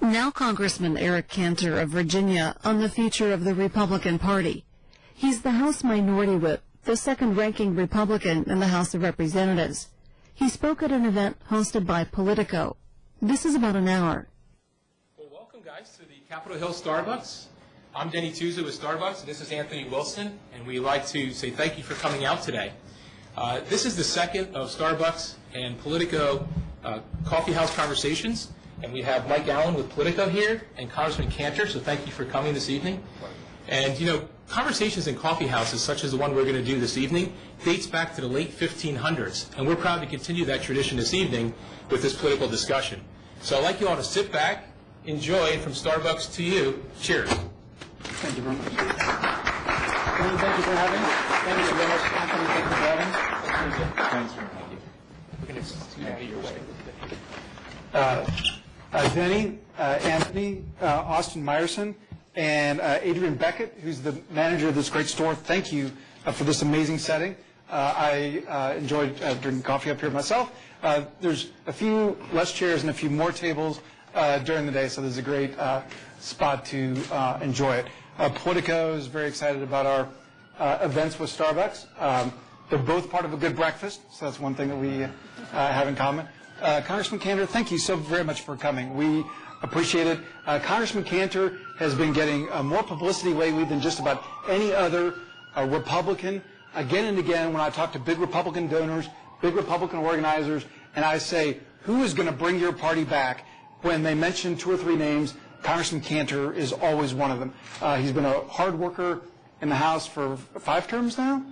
Now Congressman Eric Cantor of Virginia on the future of the Republican Party. He's the House Minority Whip, the second-ranking Republican in the House of Representatives. He spoke at an event hosted by Politico. This is about an hour. Well, welcome, guys, to the Capitol Hill Starbucks. I'm Denny Tuesday with Starbucks. This is Anthony Wilson, and we'd like to say thank you for coming out today. This is the second of Starbucks and Politico Coffeehouse conversations, and we have Mike Allen with Politico here and Congressman Cantor, so thank you for coming this evening. And, you know, conversations in coffeehouses such as the one we're going to do this evening dates back to the late 1500s, and we're proud to continue that tradition this evening with this political discussion. So I'd like you all to sit back, enjoy, and from Starbucks to you, cheers. Thank you very much. Thank you for having me. Thank you very much, Anthony. Thank you for having me. Thanks for having me. We're going to get your way. Denny, Anthony, Austin Meyerson, and Adrian Beckett, who's the manager of this great store. Thank you for this amazing setting. I enjoyed drinking coffee up here myself. There's a few less chairs and a few more tables during the day, so there's a great spot to enjoy it. Politico is very excited about our events with Starbucks. They're both part of a good breakfast, so that's one thing that we have in common. Congressman Cantor, thank you so very much for coming. We appreciate it. Congressman Cantor has been getting more publicity lately than just about any other Republican. Again and again, when I talk to big Republican donors, big Republican organizers, and I say, who is going to bring your party back? When they mention two or three names, Congressman Cantor is always one of them. He's been a hard worker in the House for 5 terms now?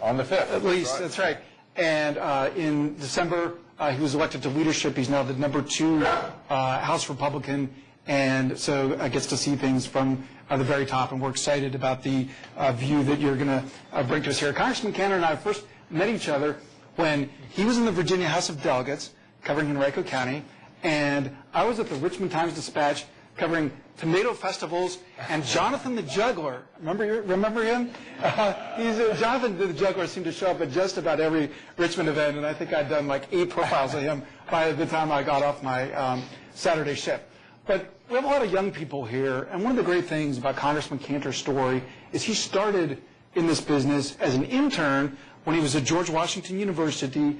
On the 5th. At least, that's right. And in December, he was elected to leadership. He's now the #2 House Republican, and so gets to see things from the very top. And we're excited about the view that you're going to bring to us here. Congressman Cantor and I first met each other when he was in the Virginia House of Delegates covering Henrico County, and I was at the Richmond Times-Dispatch covering tomato festivals and Jonathan the Juggler. Remember him? Jonathan the Juggler seemed to show up at just about every Richmond event, and I think I'd done like 8 profiles of him by the time I got off my Saturday shift. But we have a lot of young people here, and one of the great things about Congressman Cantor's story is he started in this business as an intern when he was at George Washington University,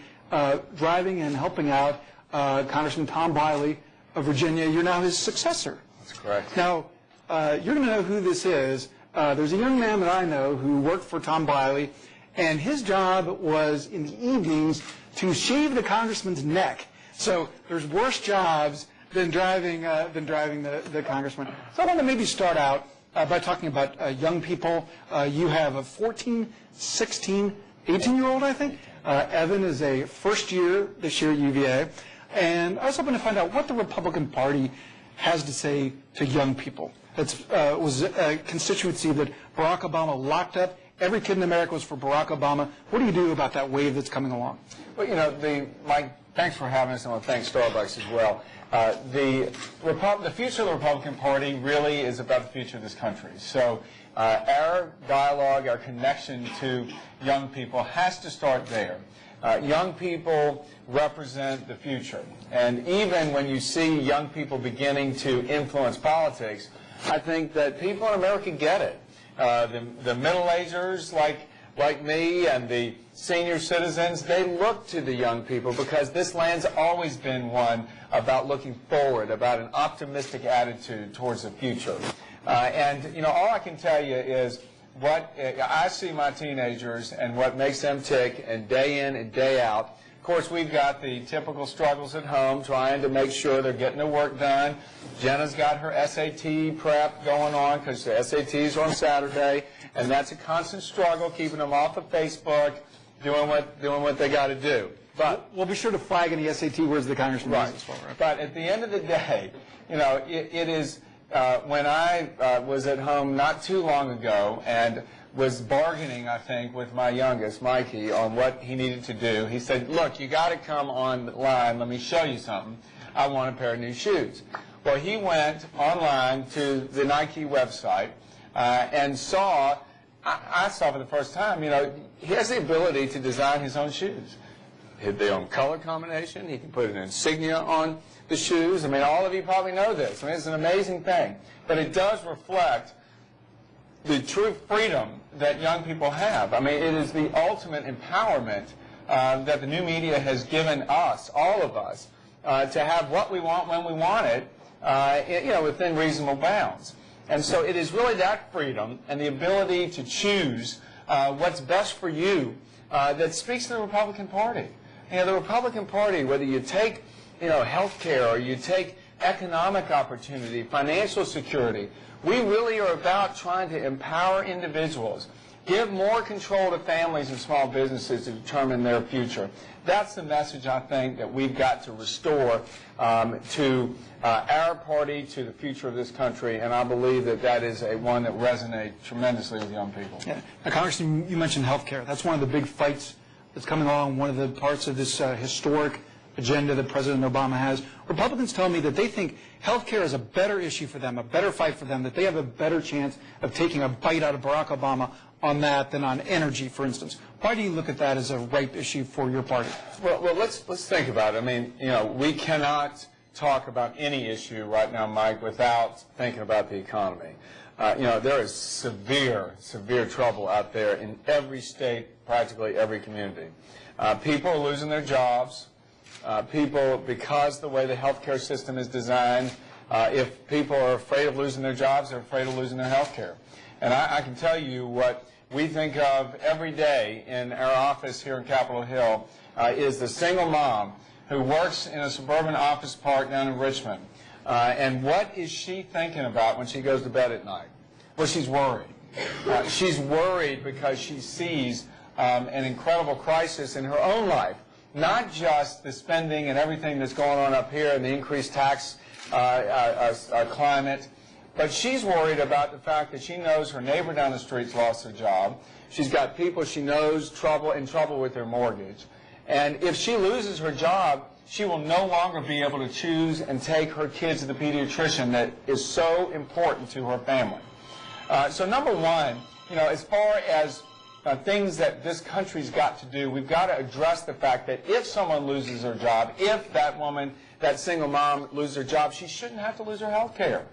driving and helping out Congressman Tom Biley of Virginia. You're now his successor. That's correct. Now, you're going to know who this is. There's a young man that I know who worked for Tom Biley, and his job was in the evenings to shave the congressman's neck. So there's worse jobs than driving the congressman. So I want to maybe start out by talking about young people. You have a 14, 16, 18-year-old, I think. Evan is a first year this year at UVA. And I was hoping to find out what the Republican Party has to say to young people. It was a constituency that Barack Obama locked up. Every kid in America was for Barack Obama. What do you do about that wave that's coming along? Well, you know, Mike, thanks for having us, and I want to thank Starbucks as well. The future of the Republican Party really is about the future of this country. So our dialogue, our connection to young people has to start there. Young people represent the future. And even when you see young people beginning to influence politics, I think that people in America get it. The middle-agers like me and the senior citizens, they look to the young people because this land's always been one about looking forward, about an optimistic attitude towards the future. And, you know, all I can tell you is what I see my teenagers and what makes them tick, and day in and day out. Of course, we've got the typical struggles at home, trying to make sure they're getting their work done. Jenna's got her SAT prep going on because the SATs are on Saturday, and that's a constant struggle, keeping them off of Facebook, doing what they got to do. But we'll be sure to flag any SAT words the congressman uses for, right? But at the end of the day, you know, it is. When I was at home not too long ago and was bargaining, I think, with my youngest, Mikey, on what he needed to do, he said, look, you got to come online. Let me show you something. I want a pair of new shoes. Well, he went online to the Nike website and saw, I saw for the first time, you know, he has the ability to design his own shoes. their own color combination. He can put an insignia on the shoes. I mean, all of you probably know this. I mean, it's an amazing thing. But it does reflect the true freedom that young people have. I mean, it is the ultimate empowerment that the new media has given us, all of us, to have what we want when we want it, within reasonable bounds. And so it is really that freedom and the ability to choose what's best for you that speaks to the Republican Party. The Republican Party, whether you take, health care or you take economic opportunity, financial security, we really are about trying to empower individuals, give more control to families and small businesses to determine their future. That's the message, I think, that we've got to restore to our party, to the future of this country, and I believe that that is one that resonates tremendously with young people. Yeah. Now, Congressman, you mentioned health care. That's one of the big fights that's coming along, one of the parts of this historic agenda that President Obama has. Republicans tell me that they think health care is a better issue for them, a better fight for them, that they have a better chance of taking a bite out of Barack Obama on that than on energy, for instance. Why do you look at that as a ripe issue for your party? Well, let's think about it. I mean, we cannot talk about any issue right now, Mike, without thinking about the economy. There is severe trouble out there in every state, practically every community. People are losing their jobs. People, because the way the healthcare system is designed, if people are afraid of losing their jobs, they're afraid of losing their health care. And I can tell you what we think of every day in our office here in Capitol Hill is the single mom who works in a suburban office park down in Richmond. And what is she thinking about when she goes to bed at night? Well, she's worried. She's worried because she sees an incredible crisis in her own life. Not just the spending and everything that's going on up here and the increased tax climate, but she's worried about the fact that she knows her neighbor down the street's lost her job. She's got people she knows in trouble with their mortgage. And if she loses her job, she will no longer be able to choose and take her kids to the pediatrician that is so important to her family. So number one, as far as things that this country's got to do, we've got to address the fact that if someone loses their job, if that woman, that single mom loses her job, she shouldn't have to lose her health care.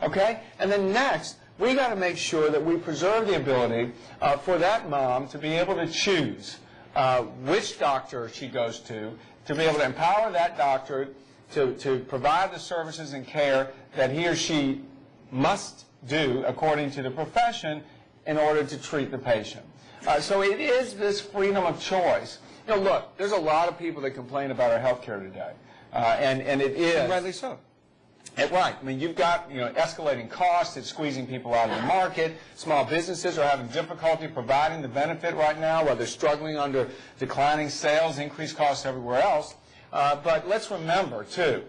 Okay? And then next, we got to make sure that we preserve the ability for that mom to be able to choose which doctor she goes to be able to empower that doctor to provide the services and care that he or she must do according to the profession in order to treat the patient. So it is this freedom of choice. Look, there's a lot of people that complain about our health care today, and it is. And rightly so. Right. I mean, you've got escalating costs. It's squeezing people out of the market. Small businesses are having difficulty providing the benefit right now while they're struggling under declining sales, increased costs everywhere else. But let's remember, too,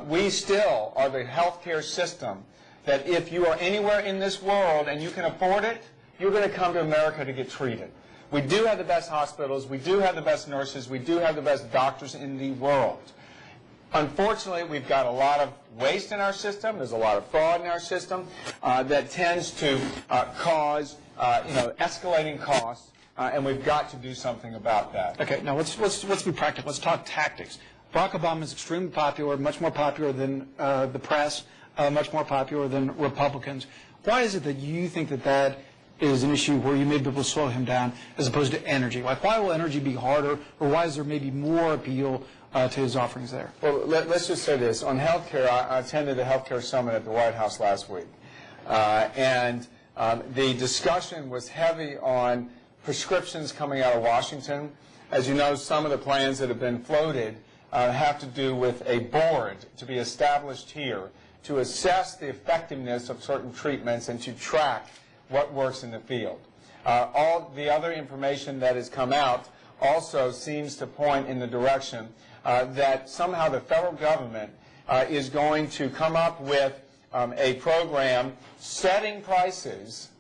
we still are the healthcare system that if you are anywhere in this world and you can afford it, you're going to come to America to get treated. We do have the best hospitals. We do have the best nurses. We do have the best doctors in the world. Unfortunately, we've got a lot of waste in our system. There's a lot of fraud in our system that tends to cause escalating costs, and we've got to do something about that. Okay, now let's be practical. Let's talk tactics. Barack Obama is extremely popular, much more popular than the press, much more popular than Republicans. Why is it that you think that is an issue where you may be able to slow him down as opposed to energy? Like, why will energy be harder, or why is there maybe more appeal to his offerings there? Well, let's just say this. On health care, I attended the health care summit at the White House last week. And the discussion was heavy on prescriptions coming out of Washington. As you know, some of the plans that have been floated have to do with a board to be established here to assess the effectiveness of certain treatments and to track what works in the field. All the other information that has come out also seems to point in the direction that somehow the federal government is going to come up with a program setting prices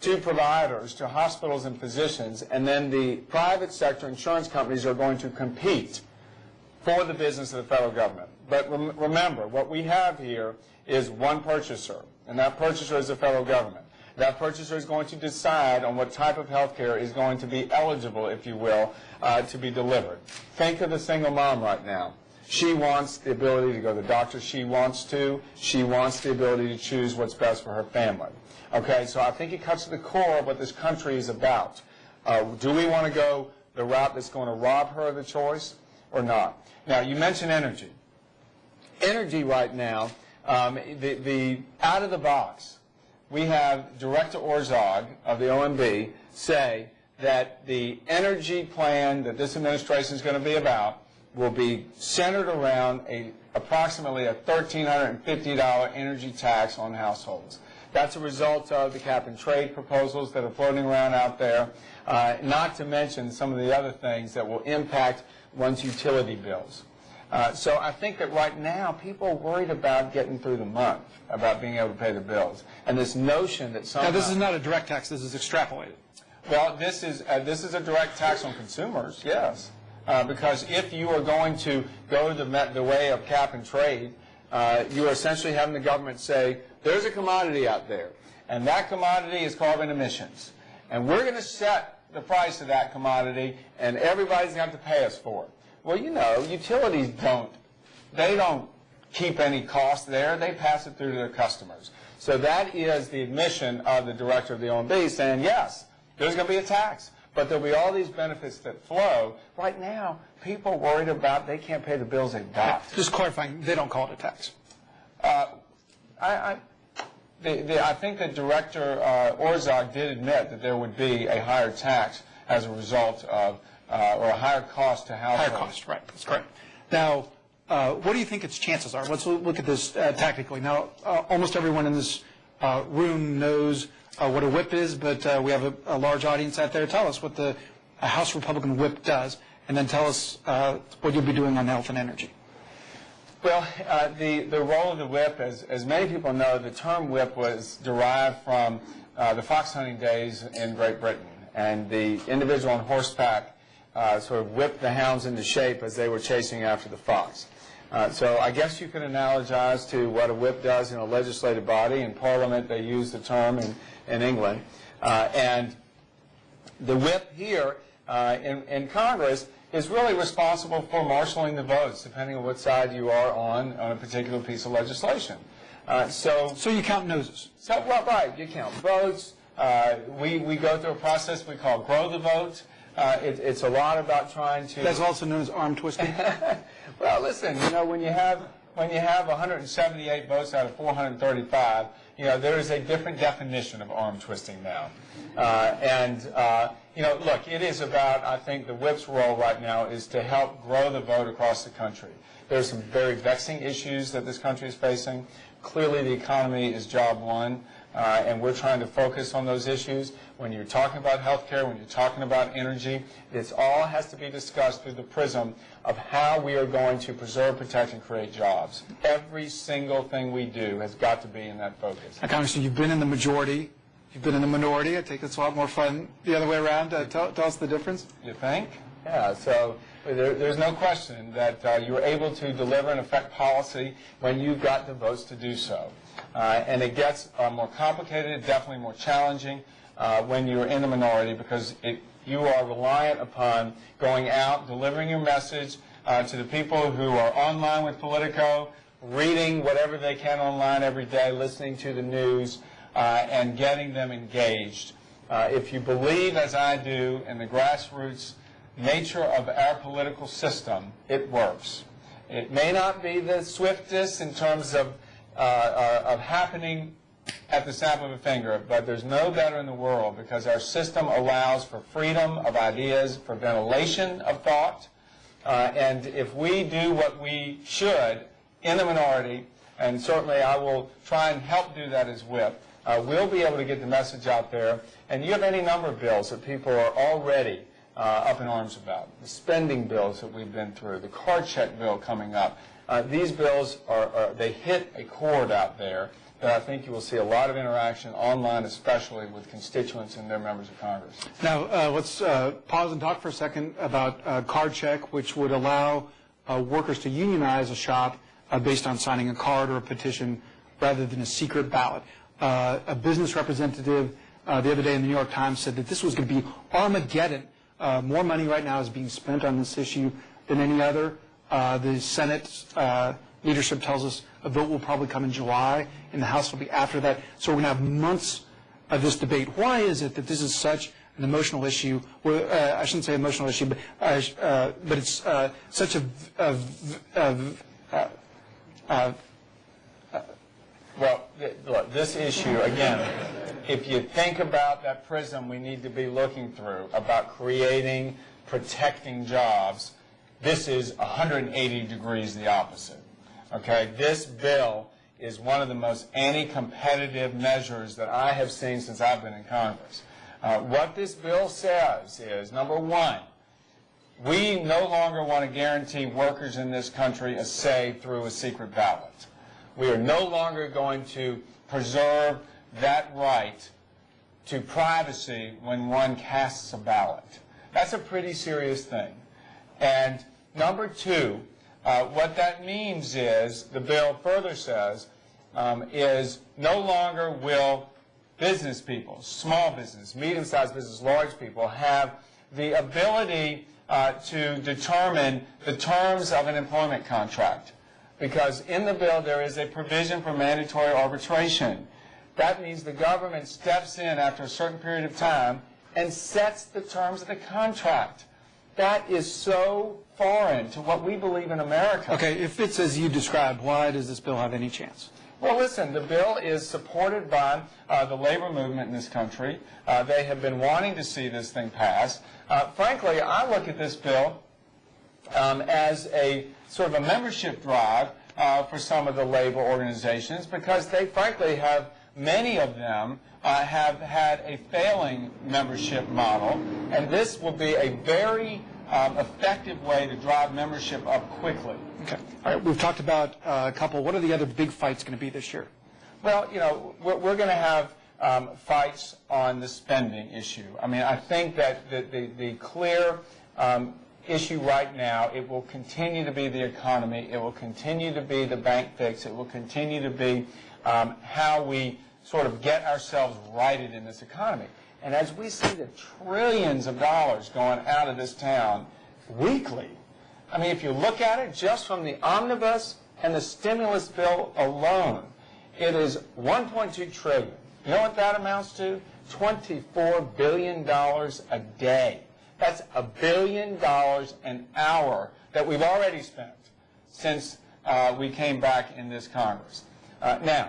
to providers, to hospitals and physicians, and then the private sector insurance companies are going to compete for the business of the federal government. But remember, what we have here is one purchaser, and that purchaser is the federal government. That purchaser is going to decide on what type of health care is going to be eligible, if you will, to be delivered. Think of the single mom right now. She wants the ability to go to the doctor she wants to. She wants the ability to choose what's best for her family. Okay, so I think it cuts to the core of what this country is about. Do we want to go the route that's going to rob her of the choice or not? Now, you mentioned energy. Energy right now, the out of the box, we have Director Orzog of the OMB say that the energy plan that this administration is going to be about will be centered around approximately a $1,350 energy tax on households. That's a result of the cap and trade proposals that are floating around out there, not to mention some of the other things that will impact one's utility bills. So I think that right now people are worried about getting through the month, about being able to pay their bills. And this notion that somehow... Now, this is not a direct tax. This is extrapolated. Well, this is a direct tax on consumers, yes. Because if you are going to go the way of cap and trade, you are essentially having the government say, there's a commodity out there, and that commodity is carbon emissions. And we're going to set the price of that commodity, and everybody's going to have to pay us for it. Well, you know, utilities don't keep any cost there. They pass it through to their customers. So that is the admission of the director of the OMB saying, yes, there's going to be a tax, but there'll be all these benefits that flow. Right now, people are worried about they can't pay the bills they've got. Just clarifying, they don't call it a tax. I think that Director Orzog did admit that there would be a higher tax as a result of, or a higher cost to households. Higher cost, right. That's correct. Now, what do you think its chances are? Let's look at this tactically. Now, almost everyone in this room knows what a whip is, but we have a large audience out there. Tell us what the House Republican whip does, and then tell us what you'll be doing on health and energy. Well, the role of the whip, as many people know, the term whip was derived from the fox hunting days in Great Britain. And the individual on horseback sort of whipped the hounds into shape as they were chasing after the fox. So I guess you could analogize to what a whip does in a legislative body. In Parliament, they use the term in England. And the whip here in Congress is really responsible for marshaling the votes, depending on what side you are on a particular piece of legislation. So you count noses. Well, right, you count votes. We go through a process we call grow the vote. It's a lot about trying to... That's also known as arm twisting. Well, listen, you know, when you have 178 votes out of 435, you know, there is a different definition of arm twisting now. You know, look, it is about, I think, the whip's role right now is to help grow the vote across the country. There's some very vexing issues that this country is facing. Clearly, the economy is job one, and we're trying to focus on those issues. When you're talking about health care, when you're talking about energy, it all has to be discussed through the prism of how we are going to preserve, protect, and create jobs. Every single thing we do has got to be in that focus. Now, Congressman, you've been in the majority. You've been in the minority. I think it's a lot more fun the other way around. Tell us the difference. You think? Yeah, so there's no question that you're able to deliver and affect policy when you've got the votes to do so. And it gets more complicated, definitely more challenging when you're in the minority because you are reliant upon going out, delivering your message to the people who are online with Politico, reading whatever they can online every day, listening to the news, and getting them engaged. If you believe, as I do, in the grassroots nature of our political system, it works. It may not be the swiftest in terms of happening at the snap of a finger, but there's no better in the world because our system allows for freedom of ideas, for ventilation of thought, and if we do what we should in the minority, and certainly I will try and help do that as whip, we'll be able to get the message out there. And you have any number of bills that people are already up in arms about. The spending bills that we've been through, the card check bill coming up. These bills, they hit a chord out there that I think you will see a lot of interaction online, especially with constituents and their members of Congress. Now, let's pause and talk for a second about card check, which would allow workers to unionize a shop based on signing a card or a petition rather than a secret ballot. A business representative the other day in the New York Times said that this was going to be Armageddon. More money right now is being spent on this issue than any other. The Senate leadership tells us a vote will probably come in July, and the House will be after that. So we're going to have months of this debate. Why is it that this is such an emotional issue? Well, I shouldn't say emotional issue, but it's such well, look, this issue, again, if you think about that prism we need to be looking through about creating, protecting jobs, this is 180 degrees the opposite. Okay, this bill is one of the most anti-competitive measures that I have seen since I've been in Congress. What this bill says is, number one, we no longer want to guarantee workers in this country a say through a secret ballot. We are no longer going to preserve that right to privacy when one casts a ballot. That's a pretty serious thing. And number two, what that means is, the bill further says, is no longer will business people, small business, medium-sized business, large people, have the ability to determine the terms of an employment contract. Because in the bill there is a provision for mandatory arbitration. That means the government steps in after a certain period of time and sets the terms of the contract. That is so foreign to what we believe in America. Okay, if it's as you described, why does this bill have any chance? Well, listen, the bill is supported by the labor movement in this country. They have been wanting to see this thing pass. Frankly, I look at this bill as a sort of a membership drive for some of the labor organizations, because they frankly have, many of them have had a failing membership model, and this will be a very effective way to drive membership up quickly. Okay. All right, we've talked about a couple. What are the other big fights going to be this year? Well, you know, we're going to have fights on the spending issue. I mean, I think that the clear issue right now, it will continue to be the economy, it will continue to be the bank fix, it will continue to be how we sort of get ourselves righted in this economy. And as we see the trillions of dollars going out of this town weekly, I mean, if you look at it just from the omnibus and the stimulus bill alone, it is $1.2 trillion. You know what that amounts to? $24 billion a day. That's $1 billion an hour that we've already spent since we came back in this Congress. Now,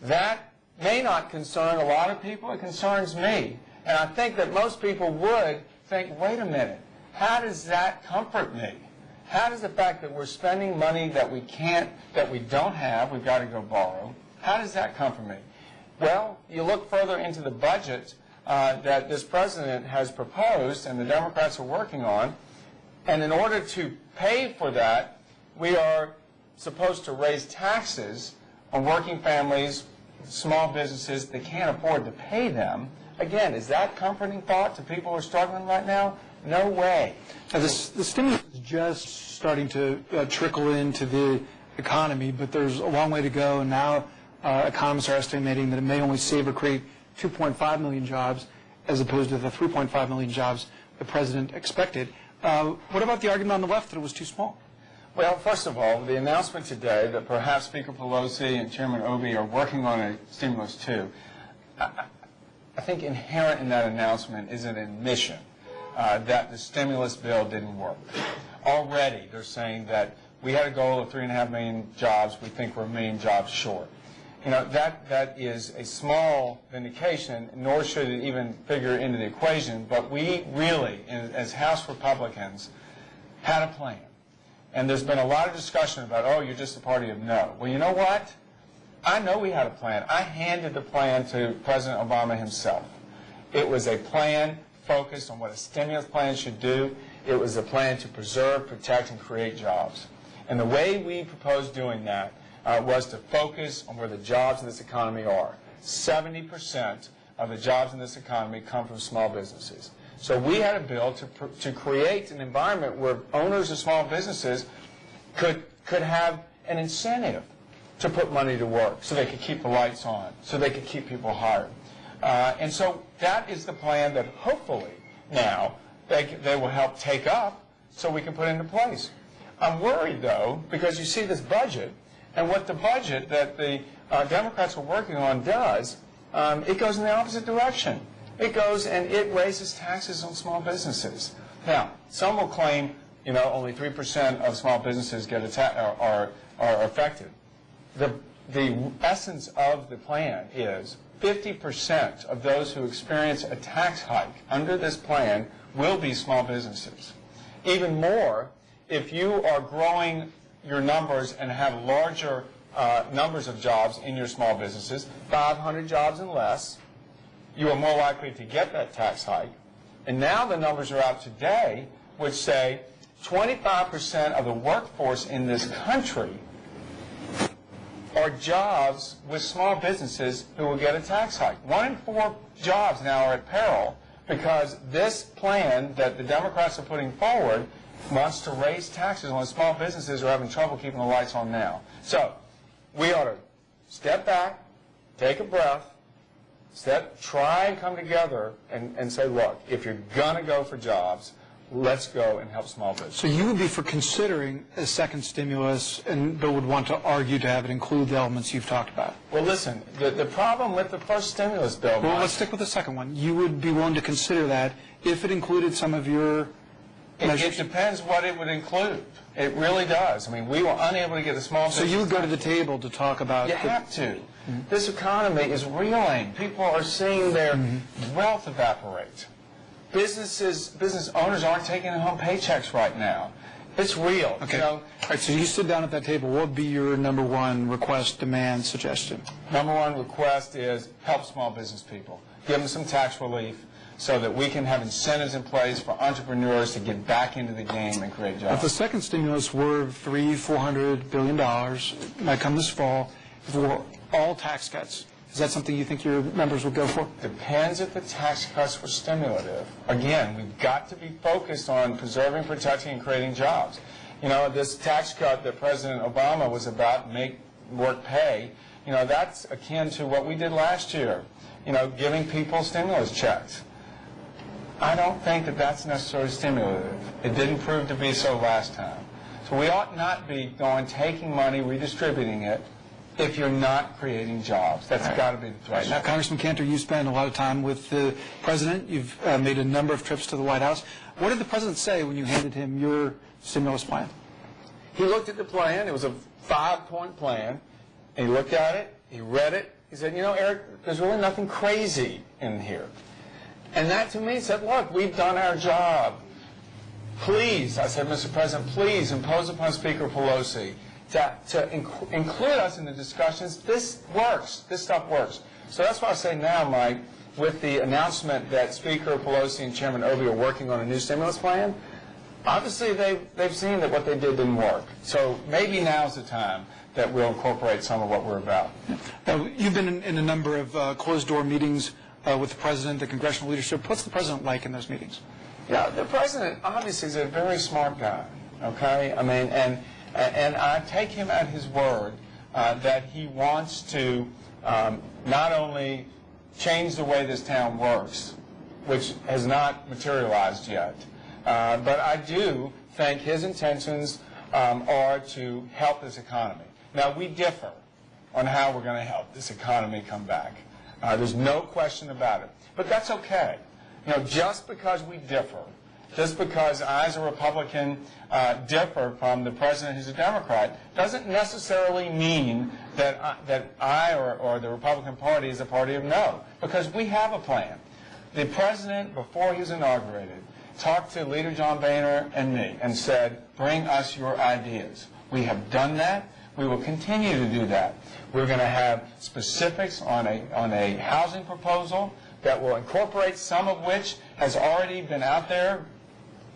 that may not concern a lot of people. It concerns me. And I think that most people would think, wait a minute, how does that comfort me? How does the fact that we're spending money that we don't have, we've got to go borrow, how does that comfort me? Well, you look further into the budget that this president has proposed and the Democrats are working on, and in order to pay for that, we are supposed to raise taxes on working families, small businesses that can't afford to pay them. Again, is that comforting thought to people who are struggling right now? No way. Now, the stimulus is just starting to trickle into the economy, but there's a long way to go, and now economists are estimating that it may only save or create 2.5 million jobs as opposed to the 3.5 million jobs the president expected. What about the argument on the left that it was too small? Well, first of all, the announcement today that perhaps Speaker Pelosi and Chairman Obey are working on a stimulus too, I think inherent in that announcement is an admission that the stimulus bill didn't work. Already they're saying that we had a goal of 3.5 million jobs. We think we're 1 million jobs short. You know, that is a small vindication, nor should it even figure into the equation, but we really, as House Republicans, had a plan. And there's been a lot of discussion about, oh, you're just a party of no. Well, you know what? I know we had a plan. I handed the plan to President Obama himself. It was a plan focused on what a stimulus plan should do. It was a plan to preserve, protect, and create jobs. And the way we proposed doing that was to focus on where the jobs in this economy are. 70% of the jobs in this economy come from small businesses. So we had a bill to create an environment where owners of small businesses could have an incentive to put money to work so they could keep the lights on, so they could keep people hired. And so that is the plan that hopefully now they will help take up so we can put into place. I'm worried, though, because you see this budget, and what the budget that the Democrats are working on does, it goes in the opposite direction. It goes and it raises taxes on small businesses. Now, some will claim, only 3% of small businesses get are affected. The essence of the plan is 50% of those who experience a tax hike under this plan will be small businesses. Even more, if you are growing your numbers and have larger numbers of jobs in your small businesses, 500 jobs and less, you are more likely to get that tax hike. And now the numbers are out today which say 25% of the workforce in this country are jobs with small businesses who will get a tax hike. 1 in 4 jobs now are at peril because this plan that the Democrats are putting forward wants to raise taxes on small businesses who are having trouble keeping the lights on now. So we ought to step back, take a breath, try and come together and say, look, if you're going to go for jobs, let's go and help small business. So you would be for considering a second stimulus, but would want to argue to have it include the elements you've talked about? Well, listen, the problem with the first stimulus bill... Well, let's stick with the second one. You would be willing to consider that if it included some of your measures? It depends what it would include. It really does. I mean, we were unable to get a small business... So you would go to the table to talk about... You have to. Mm-hmm. This economy is reeling. People are seeing their wealth evaporate. Business owners aren't taking home paychecks right now. It's real. Okay. All right, so you sit down at that table. What would be your number one request, demand, suggestion? Number one request is help small business people. Give them some tax relief so that we can have incentives in place for entrepreneurs to get back into the game and create jobs. If the second stimulus were $400 billion, might come this fall, for all tax cuts, is that something you think your members would go for? Depends if the tax cuts were stimulative. Again, we've got to be focused on preserving, protecting, and creating jobs. This tax cut that President Obama was about, make work pay, that's akin to what we did last year, giving people stimulus checks. I don't think that that's necessarily stimulative. It didn't prove to be so last time. So we ought not be taking money, redistributing it, if you're not creating jobs. That's got to be the threshold. Now, Congressman Cantor, you spend a lot of time with the President. You've made a number of trips to the White House. What did the President say when you handed him your stimulus plan? He looked at the plan. It was a 5-point plan. And he looked at it. He read it. He said, Eric, there's really nothing crazy in here. And that, to me, said, look, we've done our job. Please, I said, Mr. President, please impose upon Speaker Pelosi to include us in the discussions. This works. This stuff works. So that's why I say now, Mike, with the announcement that Speaker Pelosi and Chairman Obey are working on a new stimulus plan, obviously they've seen that what they did didn't work. So maybe now's the time that we'll incorporate some of what we're about. Now, you've been in a number of closed-door meetings with the President, the congressional leadership. What's the President like in those meetings? Yeah, the President obviously is a very smart guy, okay? I mean, and I take him at his word that he wants to not only change the way this town works, which has not materialized yet, but I do think his intentions are to help this economy. Now, we differ on how we're going to help this economy come back. There's no question about it. But that's okay. Just because we differ, just because I, as a Republican, differ from the President who's a Democrat, doesn't necessarily mean that I or the Republican Party is a party of no, because we have a plan. The President, before he was inaugurated, talked to Leader John Boehner and me and said, bring us your ideas. We have done that. We will continue to do that. We're going to have specifics on a housing proposal that will incorporate some of which has already been out there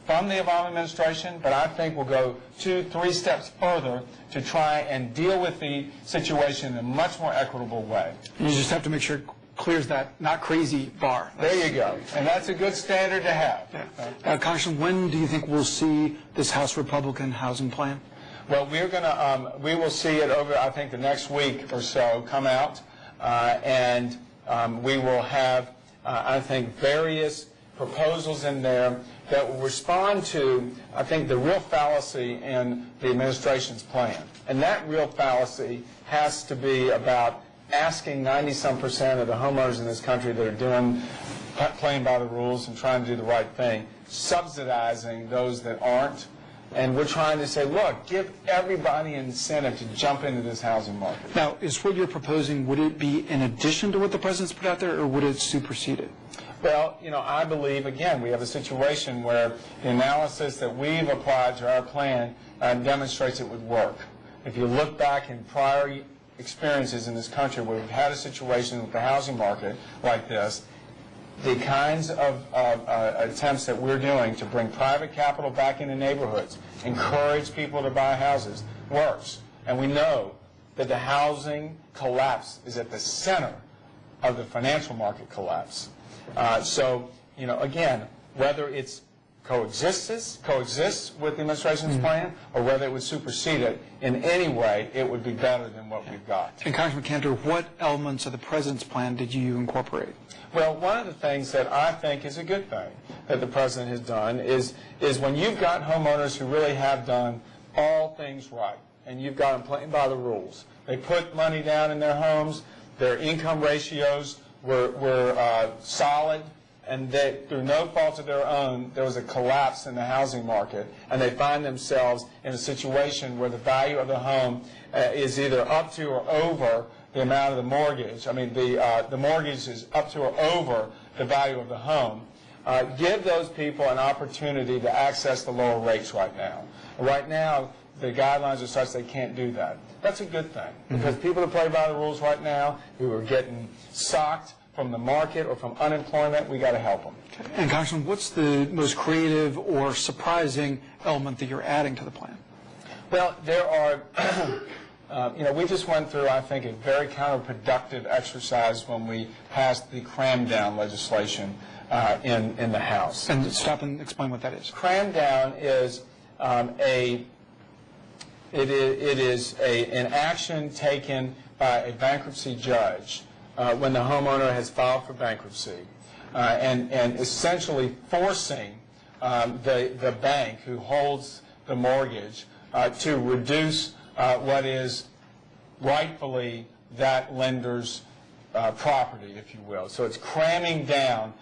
from the Obama administration, but I think we'll go 2-3 steps further to try and deal with the situation in a much more equitable way. You just have to make sure it clears that not crazy bar. There you go. And that's a good standard to have. Yeah. Congressman, when do you think we'll see this House Republican housing plan? Well, we will see it over, I think, the next week or so come out, and we will have, I think, various proposals in there that will respond to, I think, the real fallacy in the administration's plan. And that real fallacy has to be about asking 90-some% of the homeowners in this country that are playing by the rules and trying to do the right thing, subsidizing those that aren't. And we're trying to say, look, give everybody an incentive to jump into this housing market. Now, is what you're proposing, would it be in addition to what the President's put out there, or would it supersede it? Well, I believe, again, we have a situation where the analysis that we've applied to our plan demonstrates it would work. If you look back in prior experiences in this country where we've had a situation with the housing market like this, the kinds of attempts that we're doing to bring private capital back into neighborhoods, encourage people to buy houses, works. And we know that the housing collapse is at the center of the financial market collapse. So, again, whether it's coexists with the administration's plan, or whether it would supersede it, in any way, it would be better than what we've got. And Congressman Cantor, what elements of the President's plan did you incorporate? Well, one of the things that I think is a good thing that the President has done is when you've got homeowners who really have done all things right, and you've got them playing by the rules. They put money down in their homes, their income ratios were solid, and through no fault of their own, there was a collapse in the housing market, and they find themselves in a situation where the value of the home is either up to or over the amount of the mortgage. I mean, the mortgage is up to or over the value of the home. Give those people an opportunity to access the lower rates right now. Right now, the guidelines are such they can't do that. That's a good thing, because people that play by the rules right now, who are getting socked from the market or from unemployment, we got to help them. And Congressman, what's the most creative or surprising element that you're adding to the plan? Well, there are, we just went through, I think, a very counterproductive exercise when we passed the cram-down legislation in the House. And stop and explain what that is. Cram-down is an action taken by a bankruptcy judge when the homeowner has filed for bankruptcy, and essentially forcing the bank who holds the mortgage to reduce what is rightfully that lender's property, if you will. So it's cramming down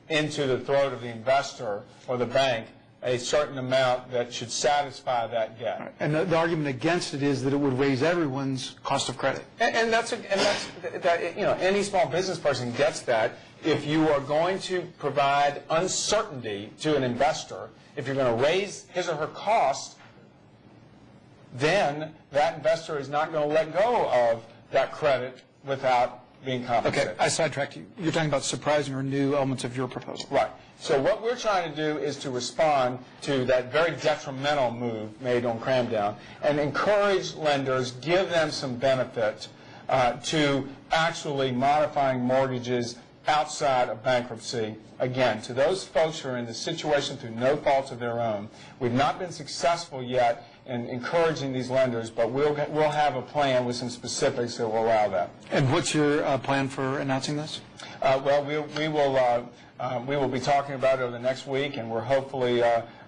into the throat of the investor or the bank a certain amount that should satisfy that debt. Right. And the argument against it is that it would raise everyone's cost of credit. And that's any small business person gets that. If you are going to provide uncertainty to an investor, if you're going to raise his or her cost, then that investor is not going to let go of that credit without being compensated. Okay, I sidetracked you. You're talking about surprising or new elements of your proposal. Right. So what we're trying to do is to respond to that very detrimental move made on cram-down and encourage lenders, give them some benefit to actually modifying mortgages outside of bankruptcy. Again, to those folks who are in the situation through no fault of their own. We've not been successful yet in encouraging these lenders, but we'll have a plan with some specifics that will allow that. And what's your plan for announcing this? Well, we will be talking about it over the next week, and we're hopefully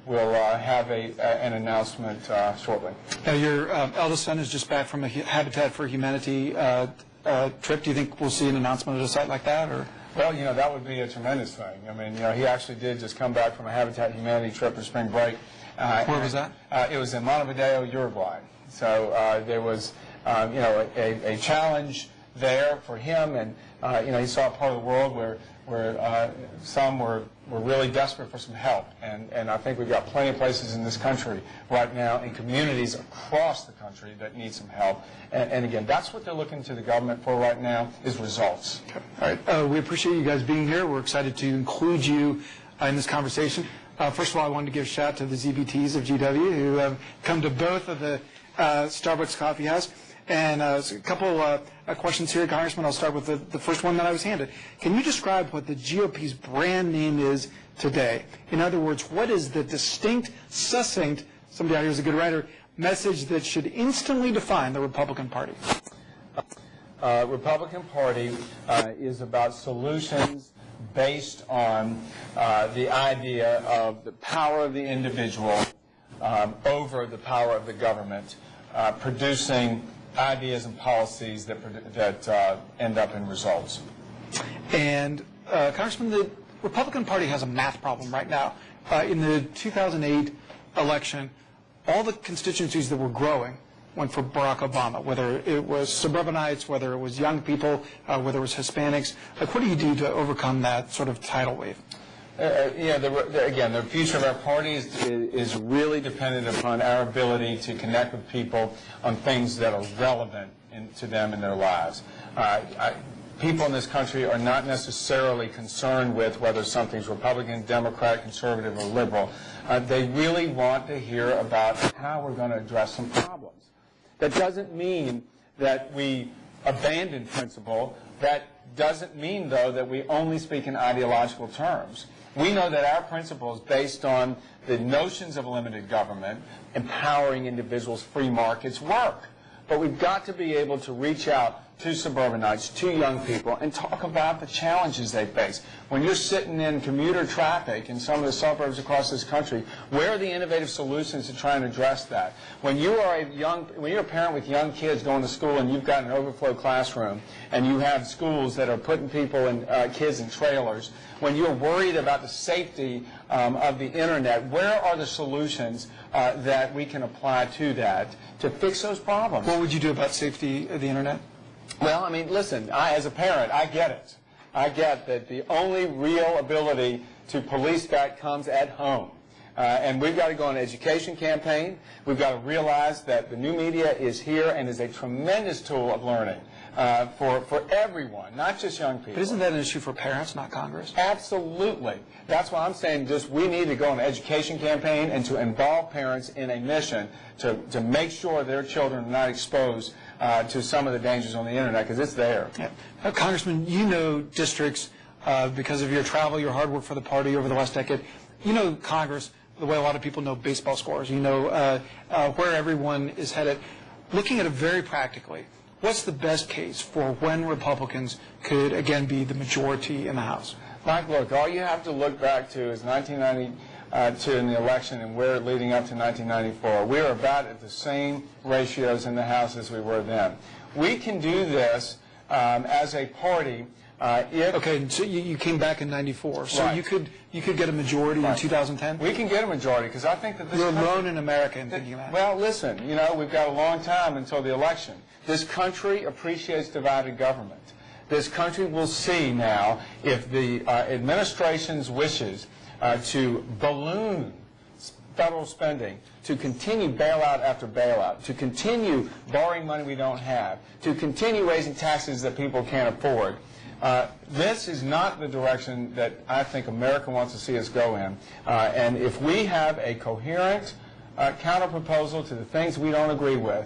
we'll have an announcement shortly. Now, your eldest son is just back from a Habitat for Humanity trip. Do you think we'll see an announcement at a site like that, or? Well, that would be a tremendous thing. I mean, he actually did just come back from a Habitat for Humanity trip for spring break. Where was that? It was in Montevideo, Uruguay. So there was, a challenge there for him, and he saw a part of the world where some were really desperate for some help, and I think we've got plenty of places in this country right now, and communities across the country that need some help. And again, that's what they're looking to the government for right now, is results. Okay. All right. We appreciate you guys being here. We're excited to include you in this conversation. First of all, I wanted to give a shout out to the ZBTs of GW who have come to both of the Starbucks Coffeehouse. And a couple questions here, Congressman. I'll start with the first one that I was handed. Can you describe what the GOP's brand name is today? In other words, what is the distinct, succinct, somebody out here is a good writer, message that should instantly define the Republican Party? Republican Party is about solutions based on the idea of the power of the individual over the power of the government, producing ideas and policies that end up in results. And Congressman, the Republican Party has a math problem right now. In the 2008 election, all the constituencies that were growing went for Barack Obama, whether it was suburbanites, whether it was young people, whether it was Hispanics. Like, what do you do to overcome that sort of tidal wave? Again, the future of our party is really dependent upon our ability to connect with people on things that are relevant to them in their lives. People in this country are not necessarily concerned with whether something's Republican, Democrat, conservative, or liberal. They really want to hear about how we're going to address some problems. That doesn't mean that we abandon principle. That doesn't mean, though, that we only speak in ideological terms. We know that our principle is based on the notions of limited government, empowering individuals, free markets work. But we've got to be able to reach out to suburbanites, to young people, and talk about the challenges they face. When you're sitting in commuter traffic in some of the suburbs across this country, where are the innovative solutions to try and address that? When you're a parent with young kids going to school and you've got an overflow classroom and you have schools that are putting people and kids in trailers, when you're worried about the safety of the internet, where are the solutions that we can apply to that to fix those problems? What would you do about safety of the internet? Well, I mean, listen, as a parent, I get it. I get that the only real ability to police that comes at home. And we've got to go on an education campaign. We've got to realize that the new media is here and is a tremendous tool of learning for everyone, not just young people. But isn't that an issue for parents, not Congress? Absolutely. That's why I'm saying we need to go on an education campaign and to involve parents in a mission to make sure their children are not exposed to some of the dangers on the internet, because it's there. Yeah. Congressman, you know districts because of your travel, your hard work for the party over the last decade. You know Congress the way a lot of people know baseball scores. You know where everyone is headed. Looking at it very practically, what's the best case for when Republicans could, again, be the majority in the House? Mike, look, all you have to look back to is 1992 in the election and we're leading up to 1994. We are about at the same ratios in the House as we were then. We can do this as a party. Okay, so you came back in '94, so right. you could get a majority in 2010? We can get a majority, because I think that this You're country, alone in America in thinking that. Well, listen, you know, we've got a long time until the election. This country appreciates divided government. This country will see now if the administration's wishes to balloon federal spending, to continue bailout after bailout, to continue borrowing money we don't have, to continue raising taxes that people can't afford. This is not the direction that I think America wants to see us go in. And if we have a coherent counter-proposal to the things we don't agree with,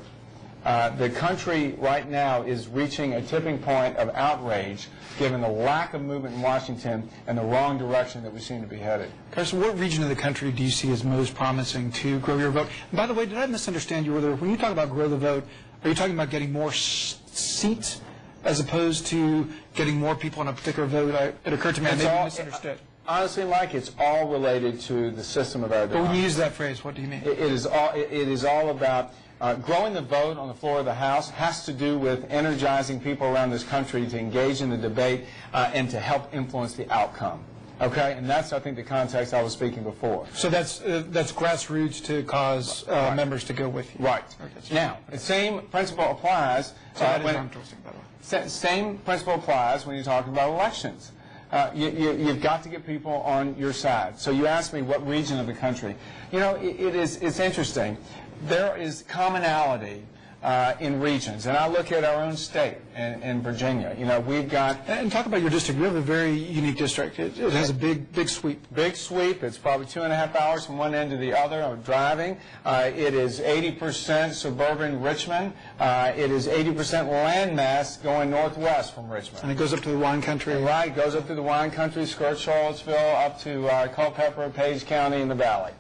the country right now is reaching a tipping point of outrage given the lack of movement in Washington and the wrong direction that we seem to be headed. Carson, what region of the country do you see as most promising to grow your vote? And by the way, did I misunderstand you earlier? When you talk about grow the vote, are you talking about getting more seats as opposed to getting more people on a particular vote? It occurred to me I maybe misunderstood. Honestly, Mike, it's all related to the system of our democracy. But when you use that phrase, what do you mean? It is all about growing the vote on the floor of the House has to do with energizing people around this country to engage in the debate and to help influence the outcome. Okay, and that's, I think, the context I was speaking before. So that's grassroots to cause members to go with you. Right. Okay. Now, the same principle applies. Same principle applies when you're talking about elections. You've got to get people on your side. So you asked me what region of the country. You know, it's interesting. There is commonality in regions, and I look at our own state in Virginia. You know, we've got and talk about your district. You have a very unique district. It has a big sweep. Big sweep. It's probably 2.5 hours from one end to the other of driving. It is 80% suburban Richmond. It is 80% landmass going northwest from Richmond. And it goes up to the wine country. Right. It goes up to the wine country, skirts Charlottesville, up to Culpeper, Page County in the valley.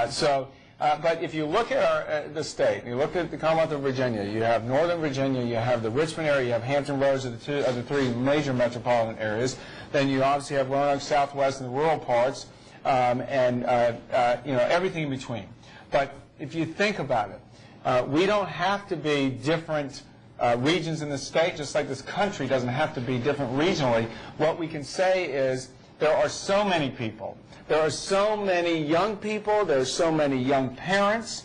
So But if you look at the state, you look at the Commonwealth of Virginia, you have Northern Virginia, you have the Richmond area, you have Hampton Roads are the three major metropolitan areas. Then you obviously have Roanoke, Southwest, and the rural parts, and everything in between. But if you think about it, we don't have to be different regions in the state, just like this country doesn't have to be different regionally. What we can say is there are so many people. There are so many young people. There are so many young parents,